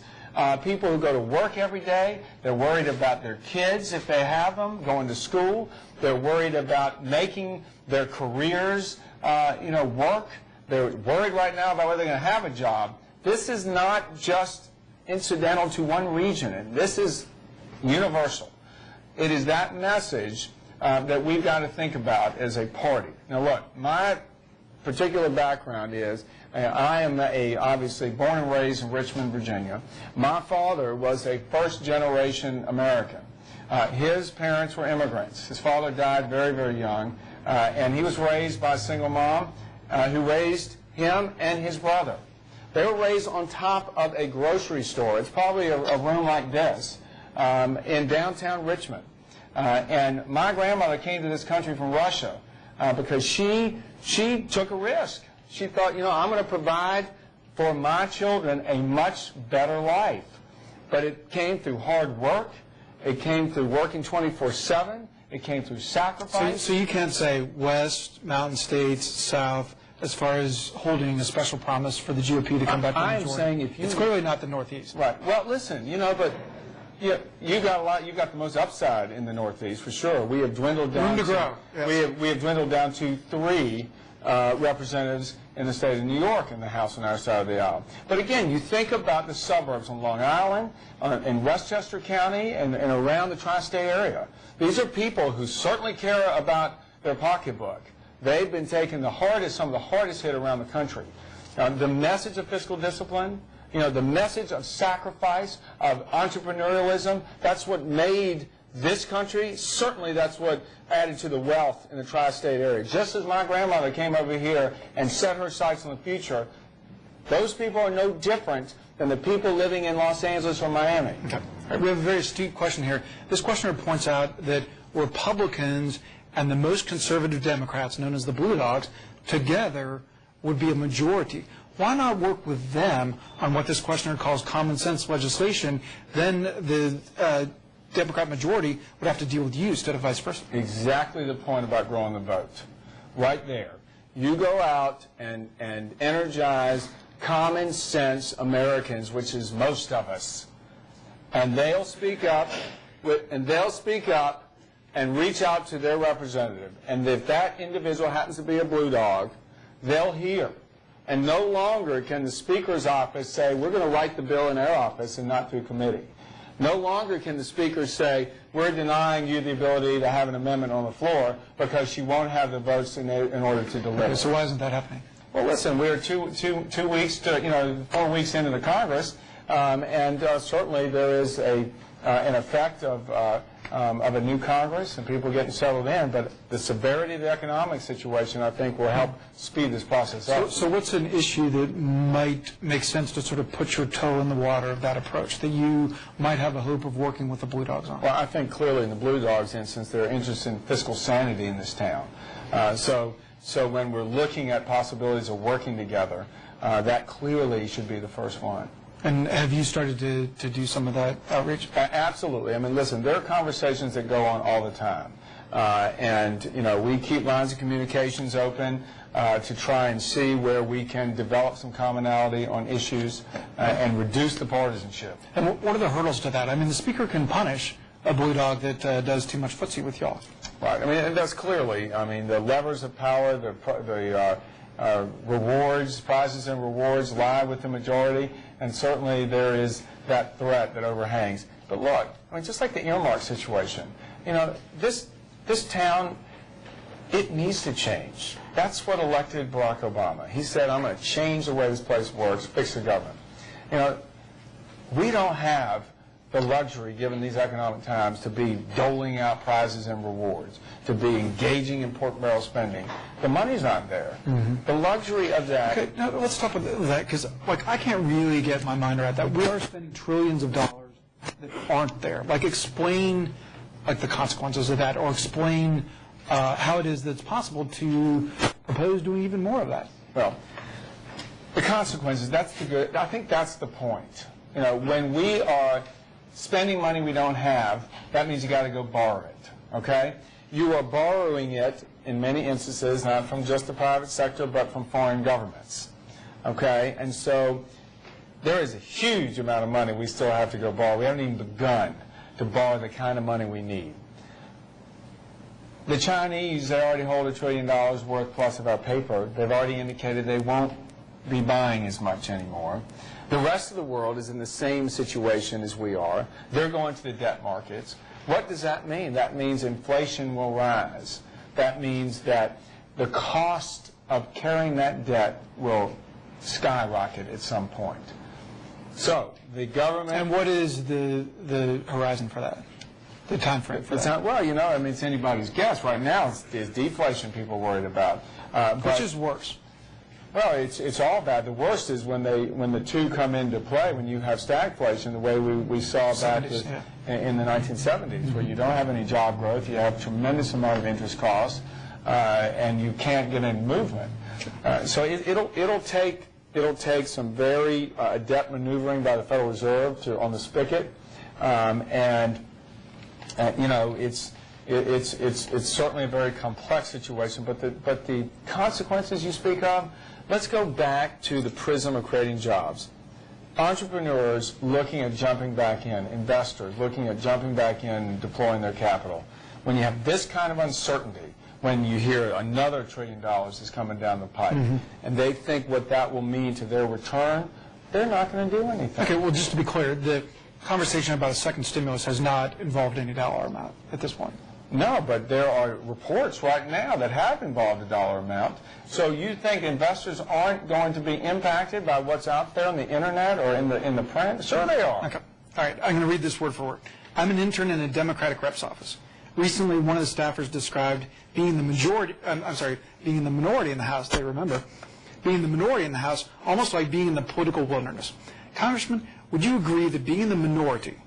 people who go to work every day. They're worried about their kids, if they have them, going to school. They're worried about making their careers, work. They're worried right now about whether they're going to have a job. This is not just incidental to one region, and this is universal. It is that message that we've got to think about as a party. Now, look, my particular background is I am obviously born and raised in Richmond, Virginia. My father was a first-generation American. His parents were immigrants. His father died very, very young, and he was raised by a single mom who raised him and his brother. They were raised on top of a grocery store. It's probably a room like this in downtown Richmond. And my grandmother came to this country from Russia because she took a risk. She thought, I'm going to provide for my children a much better life. But it came through hard work. It came through working 24/7. It came through sacrifice. So you can't say West, Mountain States, South, as far as holding a special promise for the GOP to come back to the majority. I'm saying if you... It's clearly not the Northeast. Right. Well, listen, but... you got a lot. You got the most upside in the Northeast for sure. We have dwindled down. Room to grow. Yes. We have dwindled down to 3 representatives in the state of New York in the House on our side of the aisle. But again, you think about the suburbs on Long Island, in Westchester County, and around the tri-state area. These are people who certainly care about their pocketbook. They've been taking some of the hardest hit around the country. The message of fiscal discipline. The message of sacrifice, of entrepreneurialism, that's what made this country. Certainly that's what added to the wealth in the tri-state area. Just as my grandmother came over here and set her sights on the future, those people are no different than the people living in Los Angeles or Miami. Okay. Right, we have a very astute question here. This questioner points out that Republicans and the most conservative Democrats, known as the Blue Dogs, together would be a majority. Why not work with them on what this questioner calls common sense legislation? Then the Democrat majority would have to deal with you instead of vice versa. Exactly the point about growing the vote. Right there. You go out and energize common sense Americans, which is most of us. And they'll speak up and reach out to their representative. And if that individual happens to be a Blue Dog, they'll hear. And no longer can the Speaker's office say, we're going to write the bill in our office and not through committee. No longer can the Speaker say, we're denying you the ability to have an amendment on the floor because she won't have the votes in order to deliver. Okay, so why isn't that happening? Well, listen, we're 2 weeks to 4 weeks into the Congress, and certainly there is an effect of a new Congress and people getting settled in, but the severity of the economic situation, I think, will help speed this process up. So what's an issue that might make sense to sort of put your toe in the water of that approach, that you might have a hope of working with the Blue Dogs on? Well, I think clearly in the Blue Dogs instance, they're interested in fiscal sanity in this town. So when we're looking at possibilities of working together, that clearly should be the first one. And have you started to do some of that outreach? Absolutely. I mean, listen, there are conversations that go on all the time. And we keep lines of communications open to try and see where we can develop some commonality on issues and reduce the partisanship. And what are the hurdles to that? I mean, the Speaker can punish a Blue Dog that does too much footsie with y'all. Right. I mean, and that's clearly, the levers of power, the rewards, prizes and rewards lie with the majority, and certainly there is that threat that overhangs. But look, just like the earmark situation, this town, it needs to change. That's what elected Barack Obama. He said, I'm going to change the way this place works, fix the government. We don't have the luxury, given these economic times, to be doling out prizes and rewards, to be engaging in pork barrel spending. The money's not there. The luxury of that. Okay, now let's talk about that, because like I can't really get my mind around that. We are spending trillions of dollars that aren't there. Like, explain like the consequences of that, or explain how it is that it's possible to propose doing even more of that. Well, the consequences, I think that's the point. You know, when we are spending money we don't have, that means you got to go borrow it, okay? You are borrowing it, in many instances, not from just the private sector, but from foreign governments, okay? And so there is a huge amount of money we still have to go borrow. We haven't even begun to borrow the kind of money we need. The Chinese, they already hold $1 trillion worth plus of our paper. They've already indicated they won't be buying as much anymore. The rest of the world is in the same situation as we are. They're going to the debt markets. What does that mean? That means inflation will rise. That means that the cost of carrying that debt will skyrocket at some point. So the government... And what is the horizon for that? The time frame for that? Well, you know, I mean, it's anybody's guess. Right now, it's deflation people are worried about. Which is worse? Well, it's all bad. The worst is when the two come into play, when you have stagflation, the way we saw back in the 1970s, where you don't have any job growth, you have a tremendous amount of interest costs, and you can't get any movement. So it'll take some very adept maneuvering by the Federal Reserve on the spigot, and you know, it's certainly a very complex situation. But the consequences you speak of. Let's go back to the prism of creating jobs. Entrepreneurs looking at jumping back in, investors looking at jumping back in and deploying their capital. When you have this kind of uncertainty, when you hear another $1 trillion is coming down the pipe, and they think what that will mean to their return, they're not going to do anything. Okay, well, just to be clear, the conversation about a second stimulus has not involved any dollar amount at this point. No, but there are reports right now that have involved a dollar amount. So you think investors aren't going to be impacted by what's out there on the internet or in the print? Sure they are. Okay. All right, I'm going to read this word for word. I'm an intern in a Democratic rep's office. Recently, one of the staffers described being in the minority in the House, they remember, being the minority in the House almost like being in the political wilderness. Congressman, would you agree that being in the minority,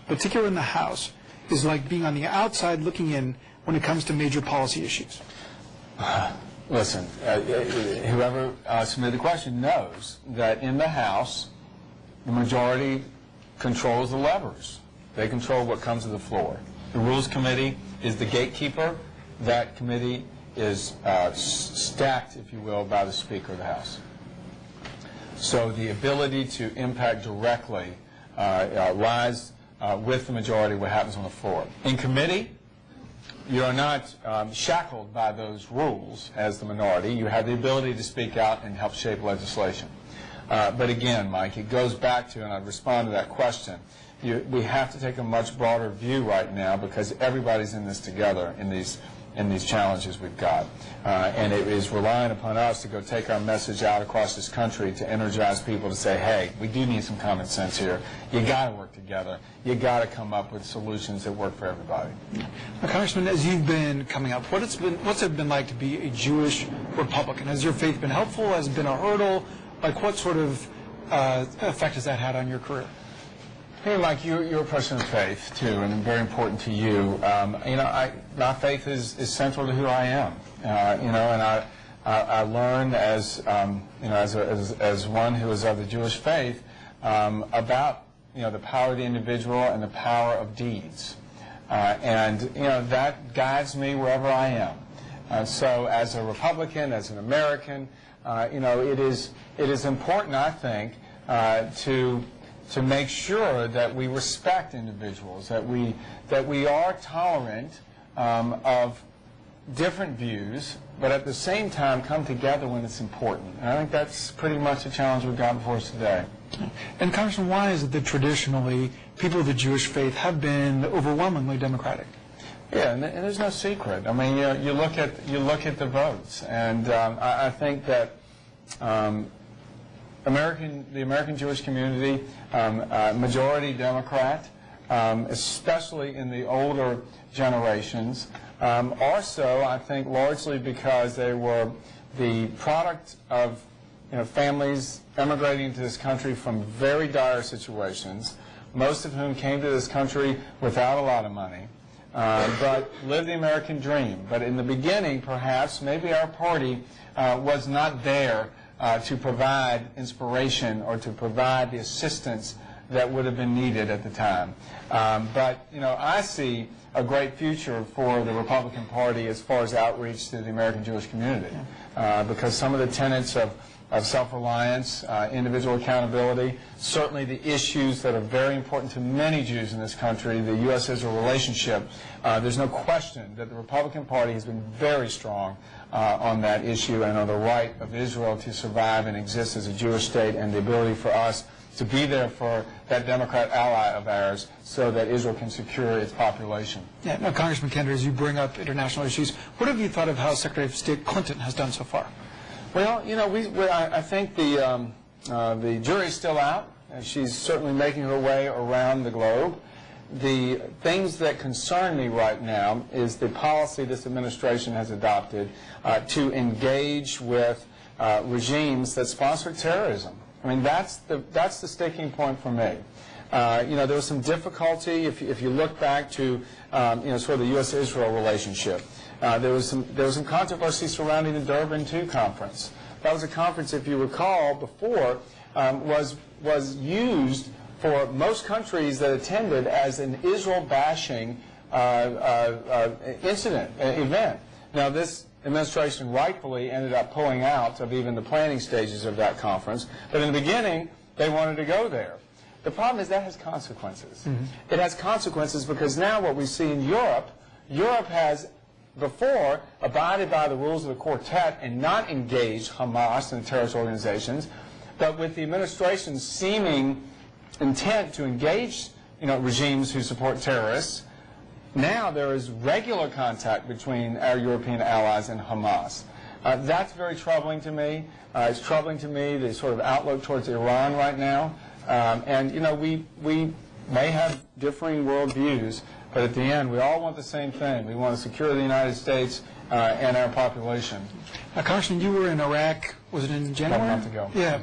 particularly in the House, is like being on the outside looking in when it comes to major policy issues? Listen, whoever submitted the question knows that in the House, the majority controls the levers. They control what comes to the floor. The Rules Committee is the gatekeeper. That committee is stacked, if you will, by the Speaker of the House. So the ability to impact directly lies with the majority what happens on the floor. In committee, you are not shackled by those rules as the minority. You have the ability to speak out and help shape legislation. But again, Mike, it goes back to, and I respond to that question, we have to take a much broader view right now because everybody's in this together in these challenges we've got. And it is relying upon us to go take our message out across this country to energize people to say, hey, we do need some common sense here. You got to work together. You got to come up with solutions that work for everybody. Now, Congressman, as you've been coming up, what's it been like to be a Jewish Republican? Has your faith been helpful? Has it been a hurdle? Like, what sort of effect has that had on your career? Hey, Mike, you're a person of faith too, and very important to you. My faith is central to who I am. And I learned as one who is of the Jewish faith about the power of the individual and the power of deeds, and that guides me wherever I am. So, as a Republican, as an American, it is important, I think, to make sure that we respect individuals, that we are tolerant of different views, but at the same time come together when it's important. And I think that's pretty much the challenge we've got before us today. And Congressman, why is it that traditionally people of the Jewish faith have been overwhelmingly Democratic? Yeah, and there's no secret. I mean, you look at the votes, and I think that the American Jewish community, majority Democrat, especially in the older generations. Also, I think largely because they were the product of families emigrating to this country from very dire situations, most of whom came to this country without a lot of money, but lived the American dream. But in the beginning, perhaps, maybe our party was not there to provide inspiration or to provide the assistance that would have been needed at the time. But I see a great future for the Republican Party as far as outreach to the American Jewish community, because some of the tenets of self-reliance, individual accountability, certainly the issues that are very important to many Jews in this country, the U.S.-Israel relationship, there's no question that the Republican Party has been very strong on that issue and on the right of Israel to survive and exist as a Jewish state, and the ability for us to be there for that Democrat ally of ours so that Israel can secure its population. Yeah, now, Congressman Cantor, as you bring up international issues, what have you thought of how Secretary of State Clinton has done so far? Well, I think the jury's still out. She's certainly making her way around the globe. The things that concern me right now is the policy this administration has adopted to engage with regimes that sponsor terrorism. I mean, that's the sticking point for me. There was some difficulty if you look back to sort of the U.S.-Israel relationship. There was some controversy surrounding the Durban II conference. That was a conference, if you recall, before was used for most countries that attended as an Israel-bashing event. Now, this administration rightfully ended up pulling out of even the planning stages of that conference, but in the beginning, they wanted to go there. The problem is that has consequences. Mm-hmm. It has consequences because now what we see in Europe has before abided by the rules of the quartet and not engaged Hamas and terrorist organizations, but with the administration's seeming intent to engage regimes who support terrorists, now there is regular contact between our European allies and Hamas. That's very troubling to me. It's troubling to me the sort of outlook towards Iran right now. We may have differing worldviews, but at the end, we all want the same thing. We want to secure the United States and our population. Congressman, you were in Iraq, was it in January? 1 month ago. Yeah.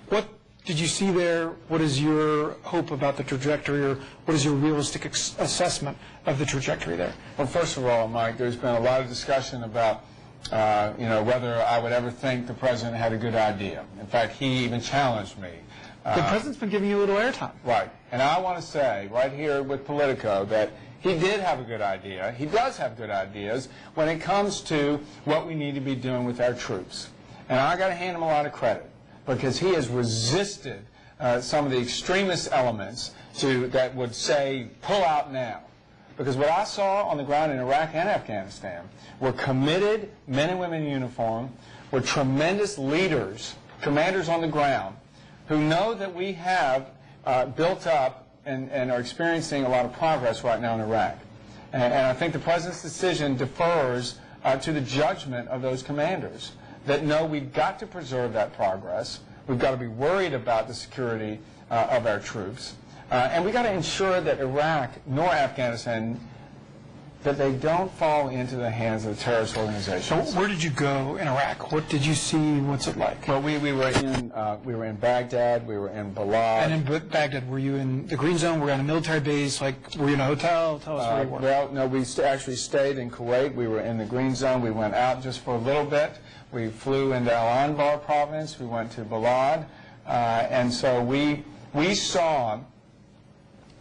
What did you see there? What is your hope about the trajectory, or what is your realistic assessment of the trajectory there? Well, first of all, Mike, there's been a lot of discussion about whether I would ever think the president had a good idea. In fact, he even challenged me. The president's been giving you a little airtime. Right. And I want to say right here with Politico that he did have a good idea. He does have good ideas when it comes to what we need to be doing with our troops. And I got to hand him a lot of credit because he has resisted some of the extremist elements that would say, pull out now. Because what I saw on the ground in Iraq and Afghanistan were committed men and women in uniform, were tremendous leaders, commanders on the ground, who know that we have built up and are experiencing a lot of progress right now in Iraq. And I think the president's decision defers to the judgment of those commanders that know we've got to preserve that progress. We've got to be worried about the security of our troops. And we've got to ensure that Iraq nor Afghanistan, that they don't fall into the hands of terrorist organizations. So where did you go in Iraq? What did you see? What's it like? Well, we were in Baghdad. We were in Balad. And in Baghdad, were you in the Green Zone? Were you on a military base? Were you in a hotel? Tell us where you were. Well, no, we actually stayed in Kuwait. We were in the Green Zone. We went out just for a little bit. We flew into Al Anbar province. We went to Balad. And so we saw...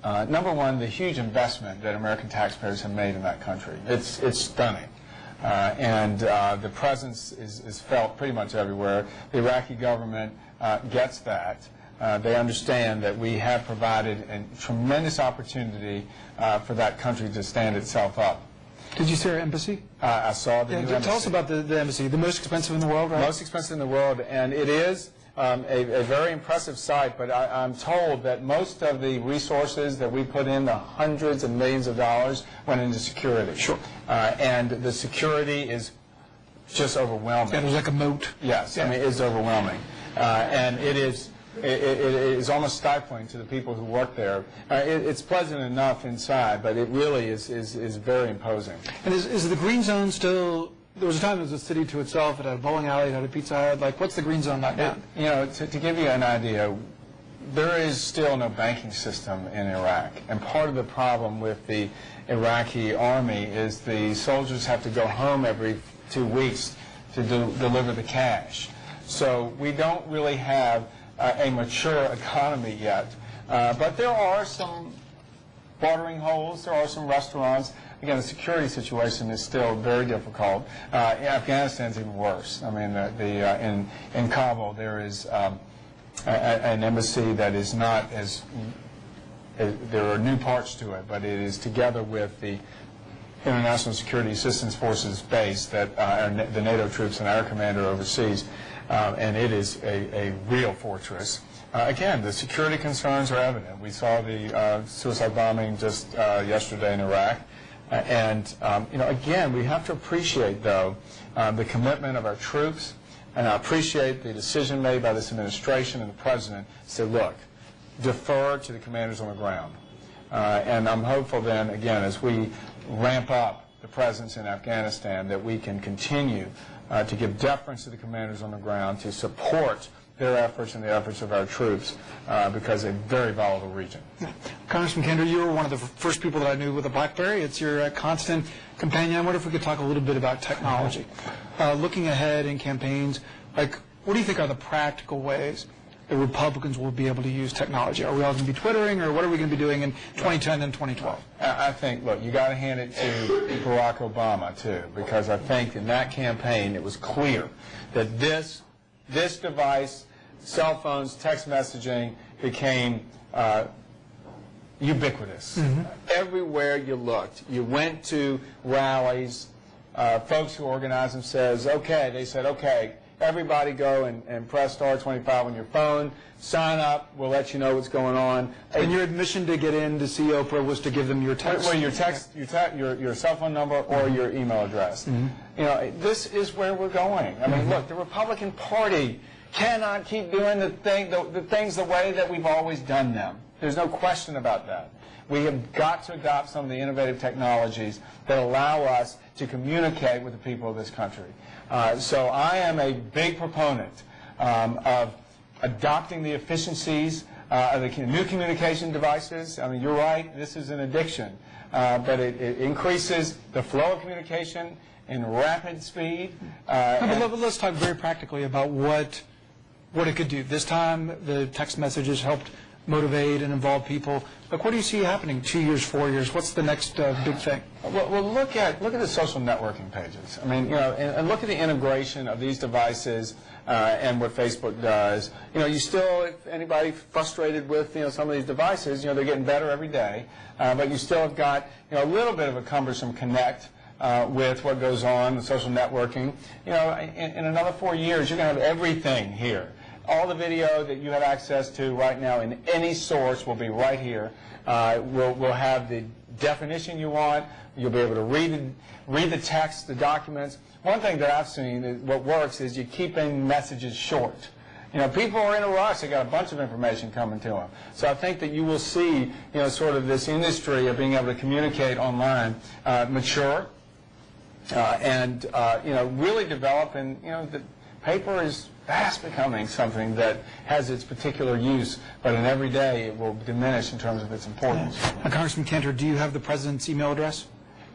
number one, the huge investment that American taxpayers have made in that country. It's stunning. And the presence is felt pretty much everywhere. The Iraqi government gets that. They understand that we have provided a tremendous opportunity for that country to stand itself up. Did you see our embassy? I saw the new embassy. Tell us about the embassy. The most expensive in the world, right? Most expensive in the world, and it is a very impressive site, but I'm told that most of the resources that we put in, the hundreds of millions of dollars, went into security. Sure. And the security is just overwhelming. Yeah, there's like a moat. Yes, yeah. I mean, it's overwhelming. And it is it is almost stifling to the people who work there. It's pleasant enough inside, but it really is very imposing. And is the green zone still? There was a time it was a city to itself. It had a bowling alley, it had a Pizza Hut. Like, what's the green zone like now? You know, to give you an idea, there is still no banking system in Iraq, and part of the problem with the Iraqi army is the soldiers have to go home every 2 weeks to deliver the cash. So we don't really have a mature economy yet, but there are some watering holes, there are some restaurants. Again, the security situation is still very difficult. Afghanistan's even worse. I mean, in Kabul there is an embassy that is not as, there are new parts to it, but it is together with the International Security Assistance Forces base that the NATO troops and our commander oversees, and it is a real fortress. Again, the security concerns are evident. We saw the suicide bombing just yesterday in Iraq. And, you know, again, we have to appreciate, though, the commitment of our troops, and I appreciate the decision made by this administration and the president to say, look, defer to the commanders on the ground. And I'm hopeful then, again, as we ramp up the presence in Afghanistan, that we can continue to give deference to the commanders on the ground, to support their efforts and the efforts of our troops, because a very volatile region. Congressman Cantor, you were one of the first people that I knew with a BlackBerry. It's your constant companion. I wonder if we could talk a little bit about technology. Looking ahead in campaigns, like, what do you think are the practical ways the Republicans will be able to use technology? Are we all going to be Twittering, or what are we going to be doing in 2010 and 2012? I think, look, you got to hand it to Barack Obama, too, because I think in that campaign it was clear that this device, cell phones, text messaging, became ubiquitous. Mm-hmm. Everywhere you looked. You went to rallies, folks who organized them said, okay, everybody go and press star 25 on your phone, sign up, we'll let you know what's going on. And your admission to get in to see Oprah was to give them your text? Well, your cell phone number or your email address. Mm-hmm. You know, this is where we're going. I mean, look, the Republican Party cannot keep doing the things the way that we've always done them. There's no question about that. We have got to adopt some of the innovative technologies that allow us to communicate with the people of this country. So I am a big proponent of adopting the efficiencies of the new communication devices. I mean, you're right, this is an addiction, but it increases the flow of communication in rapid speed. But let's talk very practically about what it could do. This time, the text messages helped motivate and involve people. Like, what do you see happening 2 years, 4 years? What's the next big thing? Well, look at the social networking pages. I mean, you know, and look at the integration of these devices and what Facebook does. You know, you still, if anybody frustrated with, you know, some of these devices, you know, they're getting better every day, but you still have got, you know, a little bit of a cumbersome connect with what goes on, the social networking. You know, in another 4 years, you're going to have everything here. All the video that you have access to right now in any source will be right here. We'll have the definition you want. You'll be able to read the text, the documents. One thing that I've seen, what works is you're keeping messages short. You know, people are in a rush. They got a bunch of information coming to them. So I think that you will see, you know, sort of this industry of being able to communicate online mature and, you know, really develop. And, you know, the paper is fast becoming something that has its particular use, but in every day it will diminish in terms of its importance. Congressman Cantor, do you have the president's email address?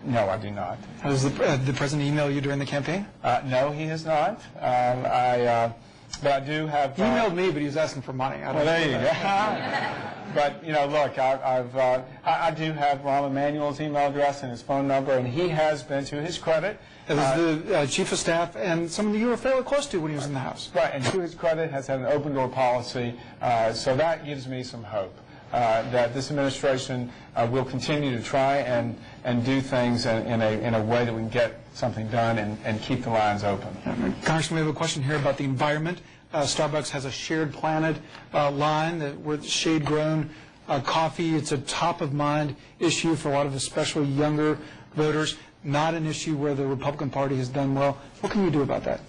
No, I do not. Does the president email you during the campaign? No, he has not. But I do have... He emailed me, but he was asking for money. Well, there you go. But, you know, look, I do have Rahm Emanuel's email address and his phone number, and he has been, to his credit... It was the chief of staff and someone you were fairly close to when he was in the House. Right, and to his credit, has had an open-door policy, so that gives me some hope that this administration will continue to try and do things in a way that we can get something done and keep the lines open. Congressman, we have a question here about the environment. Starbucks has a shared planet line with shade-grown coffee. It's a top-of-mind issue for a lot of especially younger voters. Not an issue where the Republican Party has done well. What can you do about that?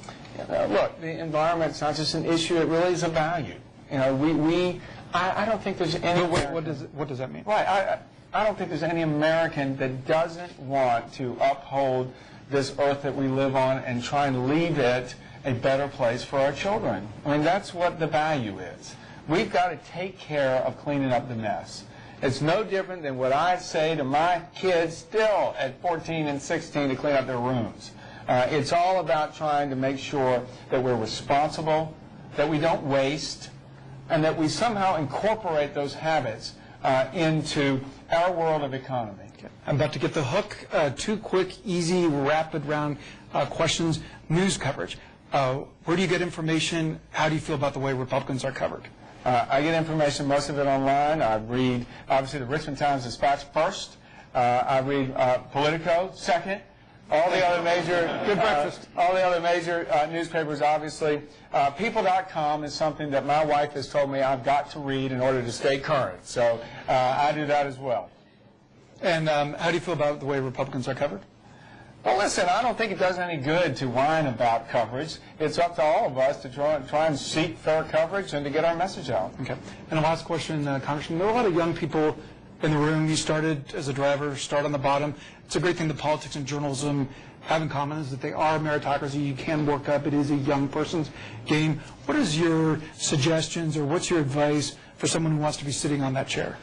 Look, the environment's not just an issue, it really is a value. You know, I don't think there's any... What does that mean? Right. I don't think there's any American that doesn't want to uphold this earth that we live on and try and leave it a better place for our children. I mean, that's what the value is. We've got to take care of cleaning up the mess. It's no different than what I say to my kids still at 14 and 16 to clean up their rooms. It's all about trying to make sure that we're responsible, that we don't waste, and that we somehow incorporate those habits into our world of economy. Okay. I'm about to get the hook. 2 quick, easy, rapid round questions. News coverage. Where do you get information? How do you feel about the way Republicans are covered? I get information, most of it online. I read, obviously, the Richmond Times-Dispatch first. I read Politico second. All the other major all the other major newspapers, obviously. People.com is something that my wife has told me I've got to read in order to stay current. So I do that as well. And how do you feel about the way Republicans are covered? Well, listen, I don't think it does any good to whine about coverage. It's up to all of us to try and seek fair coverage and to get our message out. Okay. And the last question, Congressman, there are a lot of young people in the room. You started as a driver, start on the bottom. It's a great thing that politics and journalism have in common is that they are meritocracy. You can work up. It is a young person's game. What is your suggestions or what's your advice for someone who wants to be sitting on that chair?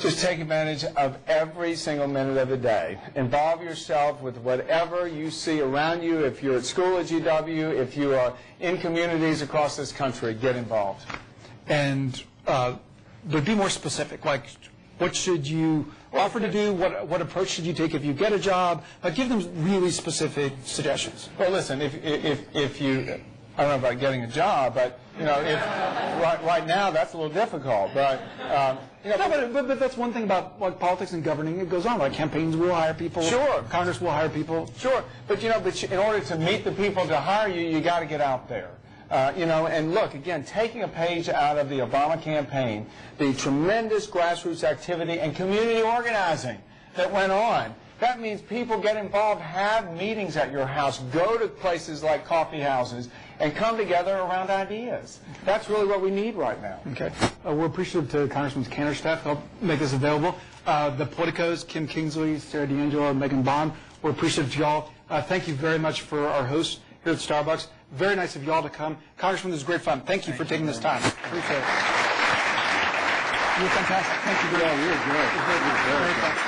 Just take advantage of every single minute of the day. Involve yourself with whatever you see around you. If you're at school at GW, if you are in communities across this country, get involved. And but be more specific. Like, what should you offer to do? What approach should you take if you get a job? Give them really specific suggestions. Well, listen, if you, I don't know about getting a job, but you know, if right now that's a little difficult. But you know, but that's one thing about like politics and governing. It goes on. Like campaigns will hire people. Sure. Congress will hire people. Sure. But you know, in order to meet the people to hire you, you got to get out there. You know, and look, again, taking a page out of the Obama campaign, the tremendous grassroots activity and community organizing that went on. That means people get involved, have meetings at your house, go to places like coffee houses, and come together around ideas. That's really what we need right now. Okay. We're appreciative to Congressman Cantor staff help make this available. The Politicos, Kim Kingsley, Sarah D'Angelo, and Megan Bond, we're appreciative to y'all. Thank you very much for our hosts here at Starbucks. Very nice of y'all to come. Congressman, this is great fun. Thank you for taking this time. Appreciate it. You're fantastic. Thank you. Yeah, you're great. Very fun.